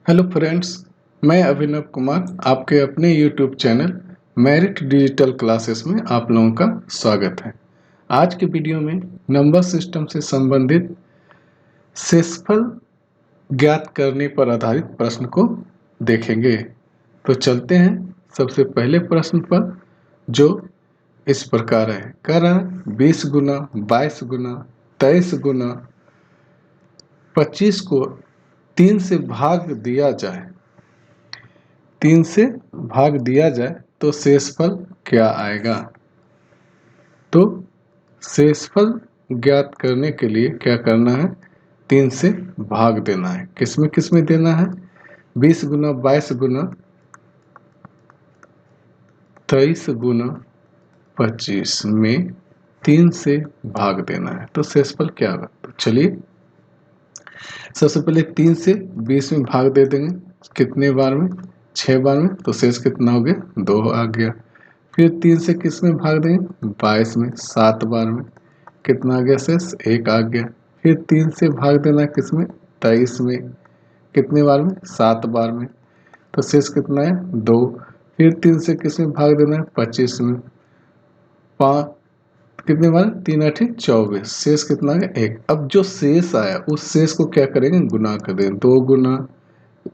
Hello friends, मैं अभिनव कुमार आपके अपने YouTube channel merit digital classes में आप लोगों का स्वागत है। आज के वीडियो में नंबर सिस्टम से संबंधित शेषफल ज्ञात करने पर आधारित प्रश्न को देखेंगे। तो चलते हैं सबसे पहले प्रश्न पर, जो इस प्रकार है। कह रहा है 20 गुना 22 गुना 23 गुना 25 को 3 से भाग दिया जाए, 3 से भाग दिया जाए तो शेषफल क्या आएगा। तो शेषफल ज्ञात करने के लिए क्या करना है, 3 से भाग देना है। किसमें देना है, 20 गुना 22 गुना 23 गुना 25 में 3 से भाग देना है तो शेषफल क्या होगा। तो चलिए सबसे पहले 3 से 20 में भाग दे देंगे। कितने बार में, 6 बार में। तो शेष कितना हो गया, 2 आ गया। फिर 3 से किस में भाग देंगे, 22 में, 7 बार में। कितना आ गया शेष, 1 आ गया। फिर 3 से भाग देना है किस में, 23 में। कितने बार में, 7 बार में। तो शेष कितना है, 2। फिर 3 से किस में भाग देना है, 25 में। 5 कितने बार, 3 8 24। शेष कितना आ गया, 1। अब जो शेष आया उस शेष को क्या करेंगे, गुना कर देंगे। 2 गुना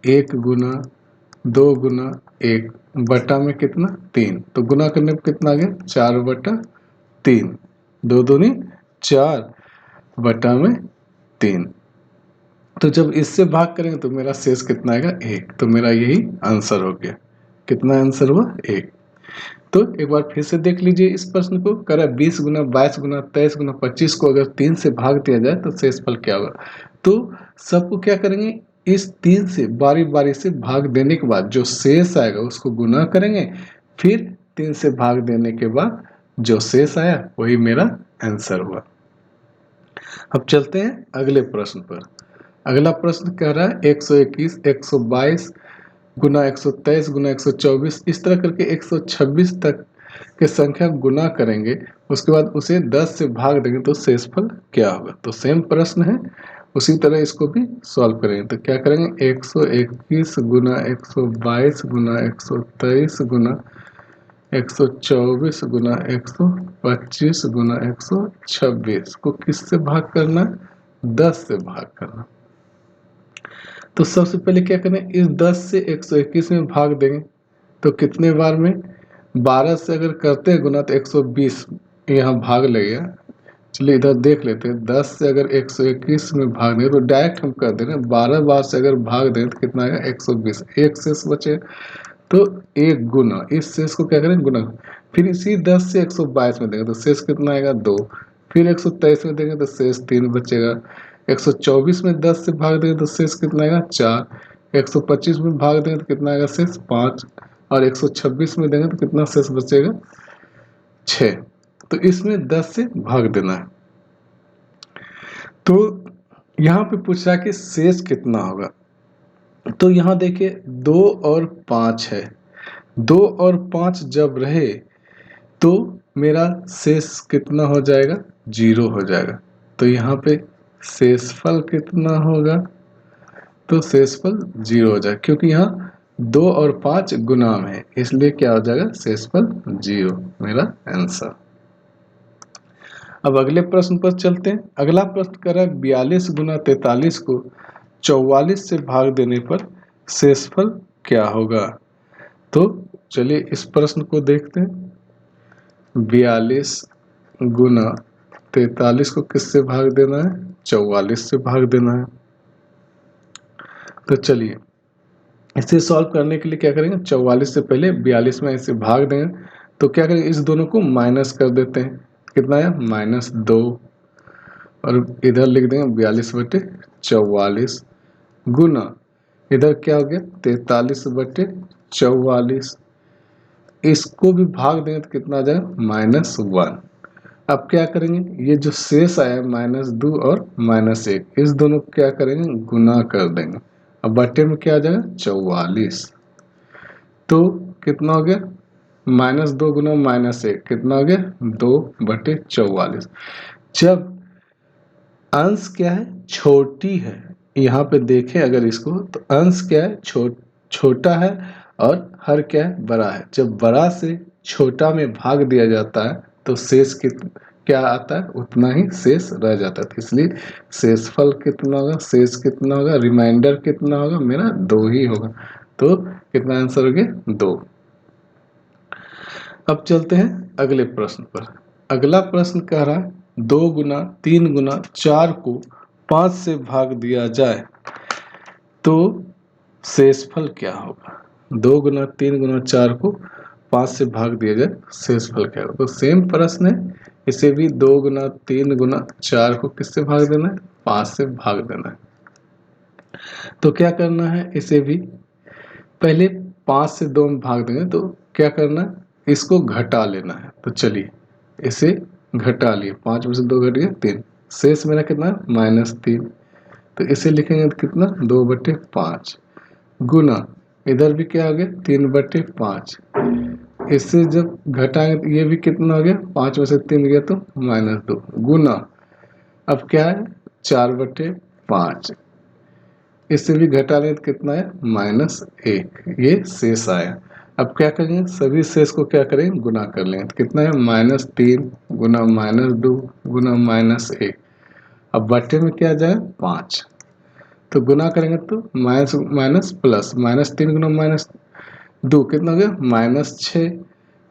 1 गुना 2 गुना 1 बटा में कितना, 3। तो गुना करने पर कितना आ गया, 4 बटा 3। 2 दूनी 4 बटा में 3। तो जब इससे भाग करेंगे तो मेरा शेष कितना आएगा, 1। तो मेरा यही आंसर हो गया। कितना आंसर हुआ, 1। तो एक बार फिर से देख लीजिए इस प्रश्न को। कह रहा है 20 गुना 22 गुना 23 गुना 25 को अगर 3 से भाग दिया जाए तो शेषफल क्या होगा। तो सबको क्या करेंगे, इस 3 से बारी बारी से भाग देने के बाद जो शेष आएगा उसको गुना करेंगे। फिर 3 से भाग देने के बाद जो शेष आया वही मेरा आंसर हुआ। अब चलते हैं अगले प्रश्न पर। अगला प्रश्न कह रहा है 121 122 गुना 123 गुना 124, इस तरह करके 126 तक के संख्या गुना करेंगे। उसके बाद उसे 10 से भाग देंगे तो शेषफल क्या होगा। तो सेम प्रश्न है, उसी तरह इसको भी सॉल्व करेंगे। तो क्या करेंगे, 121 गुना 122 गुना 123 गुना 124 गुना 125 गुना 126 को किससे भाग करना, 10 से भाग करना। तो सबसे पहले क्या करें, इस 10 से 121 में भाग देंगे तो कितने बार में, 12 से अगर करते हैं गुना तो 120 यहाँ भाग लगेगा। चलिए इधर देख लेते हैं, 10 से अगर 121 में भाग दें तो डायरेक्ट हम कर दे रहे हैं। 12 बार से अगर भाग दें तो कितना आएगा, 120। एक शेष बचे तो 1 गुना, इस शेष को क्या करें, गुना। फिर इसी 10 से 122 में देंगे तो शेष कितना आएगा, 2। फिर 123 में देंगे तो शेष 3 बचेगा। 124 में 10 से भाग देंगे तो शेष कितना आएगा, 4। 125 में भाग देंगे तो कितना आएगा, शेष 5। और 126 में देंगे तो कितना शेष बचेगा, 6। तो इसमें 10 से भाग देना है। तो यहाँ पे पूछ रहा है कि शेष कितना होगा। तो यहाँ देखिए 2 और 5 है। 2 और 5 जब रहे तो मेरा शेष कितना हो जाएगा, 0 हो जाएगा। तो यहाँ पे शेषफल कितना होगा, तो शेषफल 0 हो जाएगा, क्योंकि यहाँ 2 और 5 गुना में है, इसलिए क्या हो जाएगा, शेषफल 0 मेरा आंसर। अब अगले प्रश्न पर चलते हैं। अगला प्रश्न कर रहा है 42 गुना 43 को 44 से भाग देने पर शेषफल क्या होगा। तो चलिए इस प्रश्न को देखते हैं। 42 गुना 43 को किससे भाग देना है, 44 से भाग देना है। तो चलिए इसे सॉल्व करने के लिए क्या करेंगे, 44 से पहले 42 में इसे भाग देंगे तो क्या करेंगे, इस दोनों को माइनस कर देते हैं। कितना है, -2। और इधर लिख देंगे 42/44 गुना, इधर क्या हो गया, 43/44। इसको भी भाग देंगे तो कितना आ जाएगा, -1। अब क्या करेंगे, ये जो शेष आया -2 और -1, इस दोनों को क्या करेंगे, गुना कर देंगे। अब बटे में क्या आ जाएगा, 44। तो कितना हो गया, -2 गुना -1 कितना हो गया, 2/44। जब अंश क्या है, छोटी है यहाँ पे देखें अगर इसको, तो अंश क्या है, छोटा है और हर क्या है, बड़ा है। जब बड़ा से छोटा में भाग दिया जाता है तो शेष क्या आता है, उतना ही शेष रह जाता है। तो इसलिए शेषफल कितना होगा, शेष कितना होगा, रिमाइंडर कितना होगा, मेरा 2 ही होगा। तो कितना आंसर हो गया, 2। अब चलते हैं अगले प्रश्न पर। अगला प्रश्न कह रहा है 2 गुना 3 गुना 4 को 5 से भाग दिया जाए तो शेषफल क्या होगा। 2 गुना 3 गुना 4 को 5 से भाग दिया जाए, शेषफल क्या होगा। तो सेम प्रश्न है, इसे भी 2 गुना 3 गुना 4 को किससे भाग देना है, 5 से भाग देना है। तो क्या करना है, इसे भी पहले 5 से 2 में भाग देंगे तो क्या करना है, इसको घटा लेना है। तो चलिए इसे घटा लिए, 5 में से 2 घट गया 3, शेष मेरा कितना है, -3। तो इसे लिखेंगे तो कितना, 2/5 गुना, इधर भी क्या हो गया, 3/5। इससे जब घटाएंगे तो ये भी कितना हो गया, 5 में से 3 गया तो -2 गुना, अब क्या है, 4/5। इससे भी घटा लें तो कितना है, -1, ये शेष आया। अब क्या करेंगे, सभी शेष को क्या करेंगे, गुना कर लेंगे तो कितना है, -3 गुना -2 गुना -1। अब बट्टे में क्या जाए, 5, तो गुना करेंगे तो माइनस माइनस प्लस, -3 गुना -2 कितना हो गया, -6।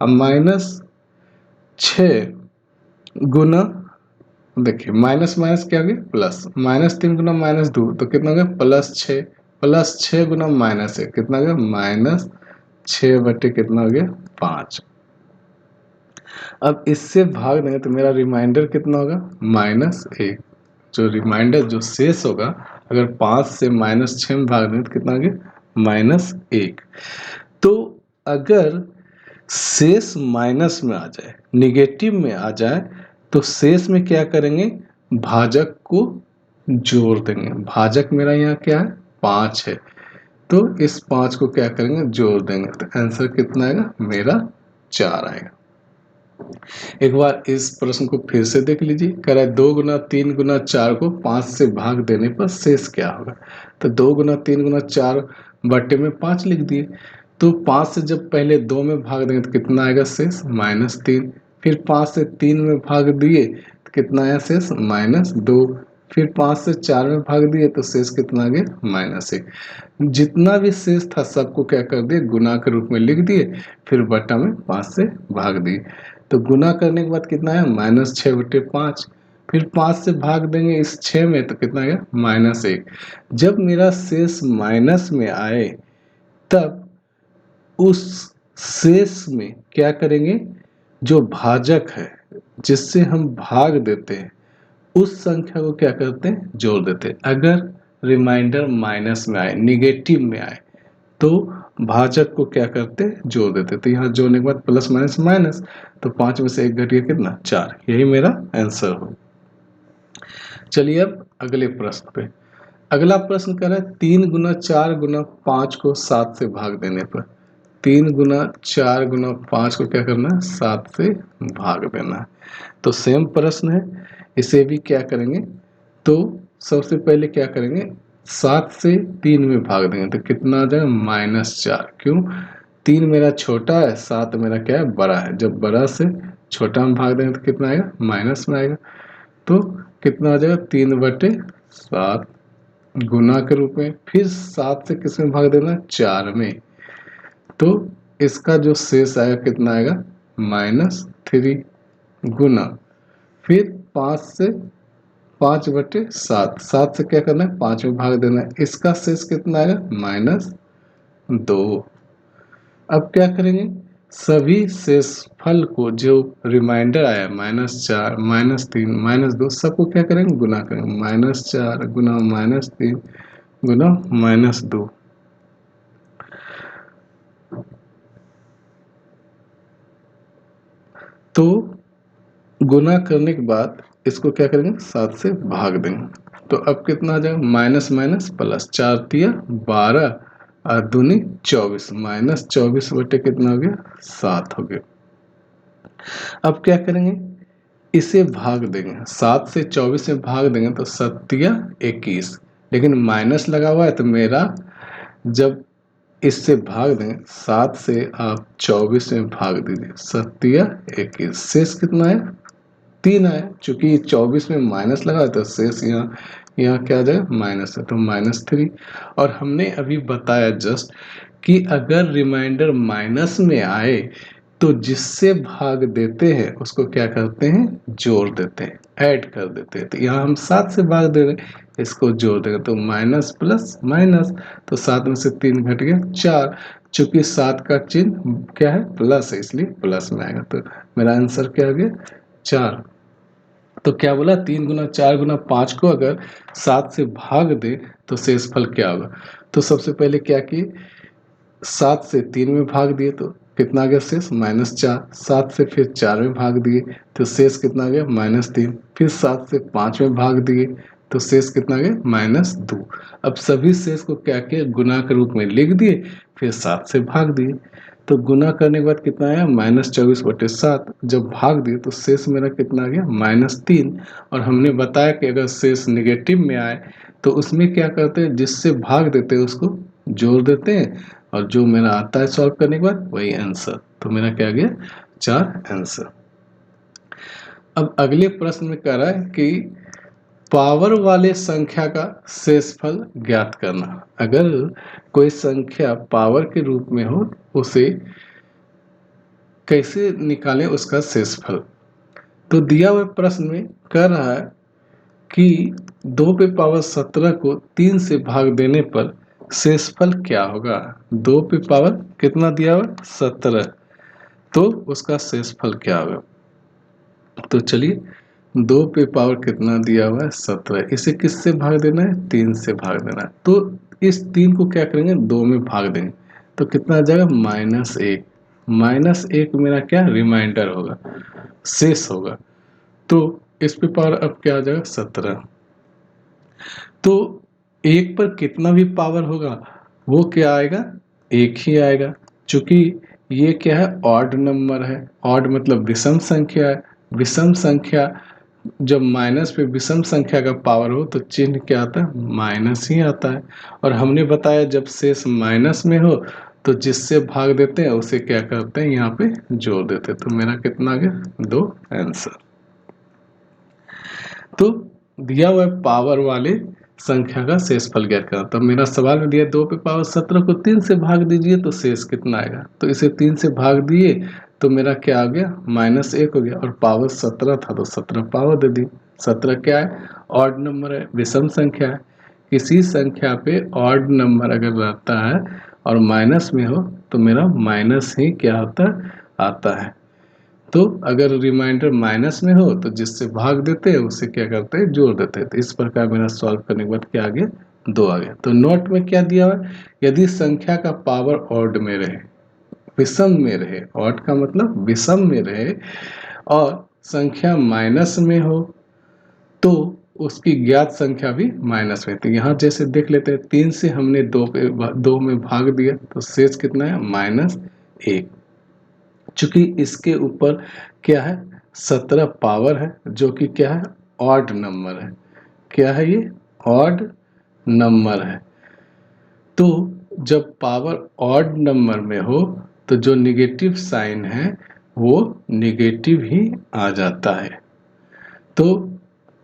अब -6 गुना, देखिए माइनस माइनस क्या हो गया, प्लस, -3 गुना -2 तो कितना हो गया, +6, +6 गुना -1 कितना हो गया, -6 बटे कितना हो गया, 5। अब इससे भाग देंगे तो मेरा रिमाइंडर कितना होगा, -1। जो रिमाइंडर जो शेष होगा, अगर 5 से -6 में भाग दें तो कितना हो गया, -1। तो अगर शेष माइनस में आ जाए, निगेटिव में आ जाए, तो शेष में क्या करेंगे, भाजक को जोड़ देंगे। भाजक मेरा यहाँ क्या है, 5 है, तो इस 5 को क्या करेंगे, जोड़ देंगे। तो आंसर कितना आएगा, मेरा 4 आएगा। एक बार इस प्रश्न को फिर से देख लीजिए, कह रहा है 2 गुना 3 गुना 4 को 5 से भाग देने पर शेष क्या होगा। तो 2 गुना 3 गुना 4 बट्टे में 5 लिख दिए, तो 5 से जब पहले 2 में भाग देंगे तो कितना आएगा शेष, -3। फिर 5 से 3 में भाग दिए तो कितना आया शेष, -2। फिर 5 से 4 में भाग दिए तो शेष कितना आ गया, -1। जितना भी शेष था सबको क्या कर दिए, गुना के रूप में लिख दिए, फिर बट्टा में 5 से भाग दिए। तो गुना करने के बाद कितना है, -6/5। फिर 5 से भाग देंगे इस 6 में तो कितना आएगा, -1। जब मेरा शेष माइनस में आए तब उस शेष में क्या करेंगे, जो भाजक है जिससे हम भाग देते हैं उस संख्या को क्या करते हैं, जोड़ देते हैं। अगर रिमाइंडर माइनस में आए, निगेटिव में आए, तो भाजक को क्या करते हैं, जोड़ देते। तो यहाँ जोड़ने के बाद प्लस माइनस माइनस, तो 5 में से 1 घट गया कितना, 4। यही मेरा आंसर हो। चलिए अब अगले प्रश्न पे। अगला प्रश्न कह रहा है 3 गुना 4 गुना 5 को 7 से भाग देने पर। 3 गुना 4 गुना 5 को क्या करना है, 7 से भाग देना है। तो सेम प्रश्न है, इसे भी क्या करेंगे, तो सबसे पहले क्या करेंगे, 7 से 3 में भाग देंगे तो कितना आ जाएगा, -4। क्यों, 3 मेरा छोटा है, 7 मेरा क्या है, बड़ा है। जब बड़ा से छोटा में भाग देंगे तो कितना आएगा, माइनस में आएगा। तो कितना आ जाएगा, 3/7 गुना के रूप में। फिर 7 से किस में भाग देना, 4 में। तो इसका जो शेष आएगा कितना आएगा, -3 गुना, फिर 5 से 5/7, 7 से क्या करना है, 5 में भाग देना है। इसका शेष कितना आएगा, -2। अब क्या करेंगे, सभी शेषफल को जो रिमाइंडर आया, -4 -3 -2, सबको क्या करेंगे, गुना करेंगे। -4 गुना -3 गुना -2। तो गुना करने के बाद इसको क्या करेंगे, 7 से भाग देंगे। तो अब कितना आ जाएगा, माइनस माइनस प्लस, 4 तिया 12 और दूनी 24, -24 बटे कितना हो गया, 7 हो गया। अब क्या करेंगे, इसे भाग देंगे, 7 से 24 में भाग देंगे तो 7 तिया 21। लेकिन माइनस लगा हुआ है तो मेरा जब इससे भाग दें 7 से आप 24 में भाग दीजिए, 7×21 शेष कितना है 3 है। चूंकि 24 में माइनस लगा है तो शेष यहाँ क्या आ जाएगा माइनस है, तो -3। और हमने अभी बताया जस्ट कि अगर रिमाइंडर माइनस में आए तो जिससे भाग देते हैं उसको क्या करते हैं जोड़ देते हैं, ऐड कर देते हैं। तो यहाँ हम 7 से भाग दे रहे हैं, इसको जोड़ देंगे तो माइनस प्लस माइनस, तो 7 में से 3 घट गया 4। चूंकि 7 का चिन्ह क्या है प्लस है इसलिए प्लस में आएगा, तो मेरा आंसर क्या आ गया 4। तो क्या बोला 3 गुना 4 गुना 5 को अगर 7 से भाग दे तो शेषफल क्या होगा। तो सबसे पहले क्या किए 7 से 3 में भाग दिए तो कितना आ गया शेष -4। 7 से फिर 4 में भाग दिए तो शेष कितना आ गया -3। फिर 7 से 5 में भाग दिए तो शेष कितना आ गया -2। अब सभी शेष को क्या किया गुना के रूप में लिख दिए, फिर 7 से भाग दिए तो गुना करने के बाद कितना आया -24/7। जब भाग दिए तो शेष मेरा कितना आ गया -3। और हमने बताया कि अगर शेष निगेटिव में आए तो उसमें क्या करते हैं जिससे भाग देते हैं उसको जोड़ देते हैं, और जो मेरा आता है सॉल्व करने के बाद वही आंसर। तो मेरा क्या गया 4 आंसर। अब अगले प्रश्न में कह रहा है कि पावर वाले संख्या का शेषफल ज्ञात करना। अगर कोई संख्या पावर के रूप में हो उसे कैसे निकालें उसका शेषफल। तो दिया हुए प्रश्न में कह रहा है कि 2⁻17 को 3 से भाग देने पर शेषफल क्या होगा। 2 कितना दिया हुआ 17, तो उसका शेषफल क्या होगा। तो चलिए 2 कितना दिया हुआ है 17, इसे किससे भाग देना है 3 से भाग देना है। तो इस 3 को क्या करेंगे 2 में भाग देंगे तो कितना आ जाएगा -1। -1 मेरा क्या रिमाइंडर होगा, शेष होगा। तो इस पे पावर अब क्या आ जाएगा 17। तो 1 पर कितना भी पावर होगा वो क्या आएगा 1 ही आएगा। चूंकि ये क्या है ऑड नंबर है, ऑड मतलब विषम संख्या है। विषम संख्या जब माइनस पे विषम संख्या का पावर हो तो चिन्ह क्या आता है माइनस ही आता है। और हमने बताया जब शेष माइनस में हो तो जिससे भाग देते हैं उसे क्या करते हैं यहाँ पे जोड़ देते हैं। तो मेरा कितना आ गया 2 आंसर। तो दिया हुआ पावर वाले संख्या का शेषफल ज्ञात करना। तो मेरा सवाल में दिया 2⁻17 को 3 से भाग दीजिए तो शेष कितना आएगा। तो इसे 3 से भाग दिए तो मेरा क्या आ गया -1 हो गया, और पावर 17 था तो 17 पावर दे दी। 17 क्या है ऑड नंबर है, विषम संख्या है। किसी संख्या पे ऑड नंबर अगर रहता है और माइनस में हो तो मेरा माइनस ही क्या होता आता है। तो अगर रिमाइंडर माइनस में हो तो जिससे भाग देते हैं उसे क्या करते हैं जोड़ देते हैं। तो इस प्रकार मेरा सॉल्व करने के बाद क्या आ गया 2 आ गया। तो नोट में क्या दिया हुआ है यदि संख्या का पावर ऑड में रहे, विषम में रहे, ऑड का मतलब विषम में रहे और संख्या माइनस में हो तो उसकी ज्ञात संख्या भी माइनस में। तो यहाँ जैसे देख लेते हैं 3 से हमने 2 में भाग दिया तो शेष कितना है -1। चूंकि इसके ऊपर क्या है 17 पावर है जो कि क्या है ऑड नंबर है। क्या है ये ऑड नंबर है। तो जब पावर ऑड नंबर में हो तो जो निगेटिव साइन है वो निगेटिव ही आ जाता है। तो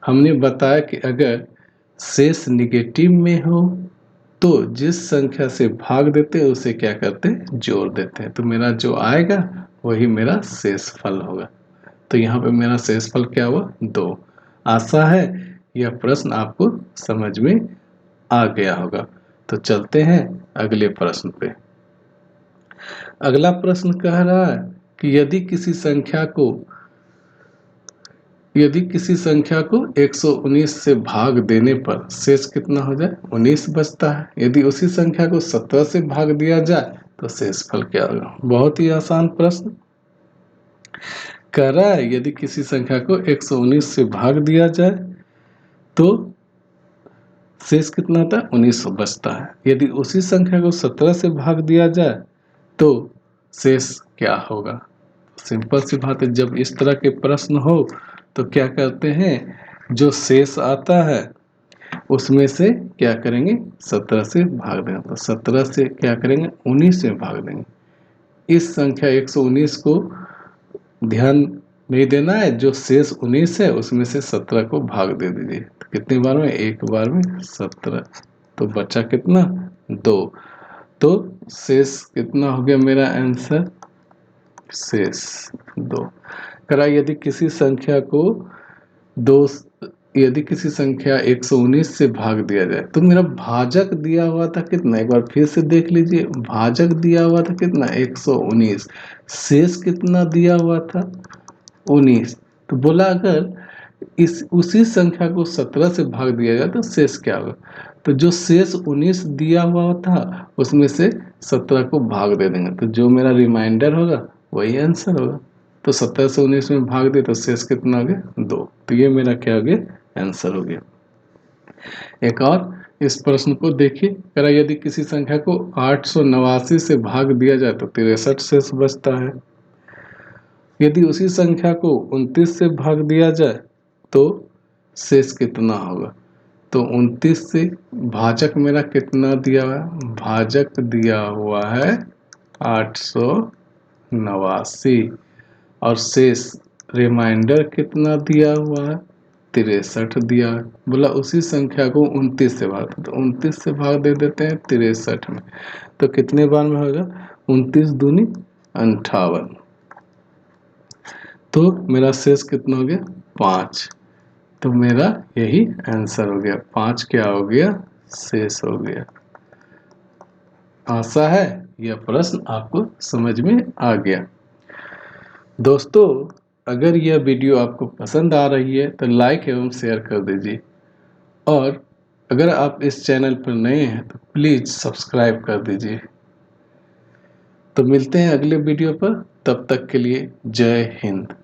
हमने बताया कि अगर शेष निगेटिव में हो तो जिस संख्या से भाग देते हैं उसे क्या करते हैं जोड़ देते हैं। तो मेरा जो आएगा वही मेरा शेषफल होगा। तो यहाँ पे मेरा शेषफल क्या हुआ 2। आशा है यह प्रश्न आपको समझ में आ गया होगा। तो चलते हैं अगले प्रश्न पे। अगला प्रश्न कह रहा है कि यदि किसी संख्या को 119 से भाग देने पर शेष कितना हो जाए 19 बचता है। यदि उसी संख्या को 17 से भाग दिया जाए तो शेषफल क्या होगा। बहुत ही आसान प्रश्न कह रहा है यदि किसी संख्या को 119 से भाग दिया जाए तो शेष कितना आता है 19 बचता है। यदि उसी संख्या को 17 से भाग दिया जाए तो शेष क्या होगा। सिंपल सी बात है, जब इस तरह के प्रश्न हो तो क्या करते हैं जो शेष आता है उसमें से क्या करेंगे 17 से भाग देंगे। तो 17 से क्या करेंगे 19 में भाग देंगे। इस संख्या 119 को ध्यान नहीं देना है, जो शेष 19 है उसमें से 17 को भाग दे दीजिए। तो कितनी बार में, एक बार में 17। तो बचा कितना 2। तो शेष कितना हो गया मेरा आंसर, शेष 2। करा यदि किसी संख्या को दो यदि किसी संख्या 119 से भाग दिया जाए तो मेरा भाजक दिया हुआ था कितना, एक बार फिर से देख लीजिए। भाजक दिया हुआ था कितना 119, शेष कितना दिया हुआ था 19। तो बोला अगर इस उसी संख्या को 17 से भाग दिया जाए तो शेष क्या होगा। तो जो शेष 19 दिया हुआ था उसमें से 17 को भाग दे देंगे, तो जो मेरा रिमाइंडर होगा वही आंसर होगा। तो 17 से 19 में भाग दिए तो शेष कितना हो गया 2। तो ये मेरा क्या हो गया आंसर हो गया। एक और इस प्रश्न को देखिए, करा यदि किसी संख्या को 889 से भाग दिया जाए तो 63 शेष बचता है। यदि उसी संख्या को 29 से भाग दिया जाए तो शेष कितना होगा। तो 29 से भाजक मेरा कितना दिया हुआ है, भाजक दिया हुआ है 889 और शेष रिमाइंडर कितना दिया हुआ है 63 दिया है। बोला उसी संख्या को 29 से भाग, तो 29 से भाग दे देते हैं 63 में। तो कितने बार में होगा 29 दूनी 58। तो मेरा शेष कितना हो गया 5। तो मेरा यही आंसर हो गया, 5 क्या हो गया शेष हो गया। आशा है यह प्रश्न आपको समझ में आ गया। दोस्तों अगर यह वीडियो आपको पसंद आ रही है तो लाइक एवं शेयर कर दीजिए, और अगर आप इस चैनल पर नए हैं तो प्लीज़ सब्सक्राइब कर दीजिए। तो मिलते हैं अगले वीडियो पर, तब तक के लिए जय हिंद।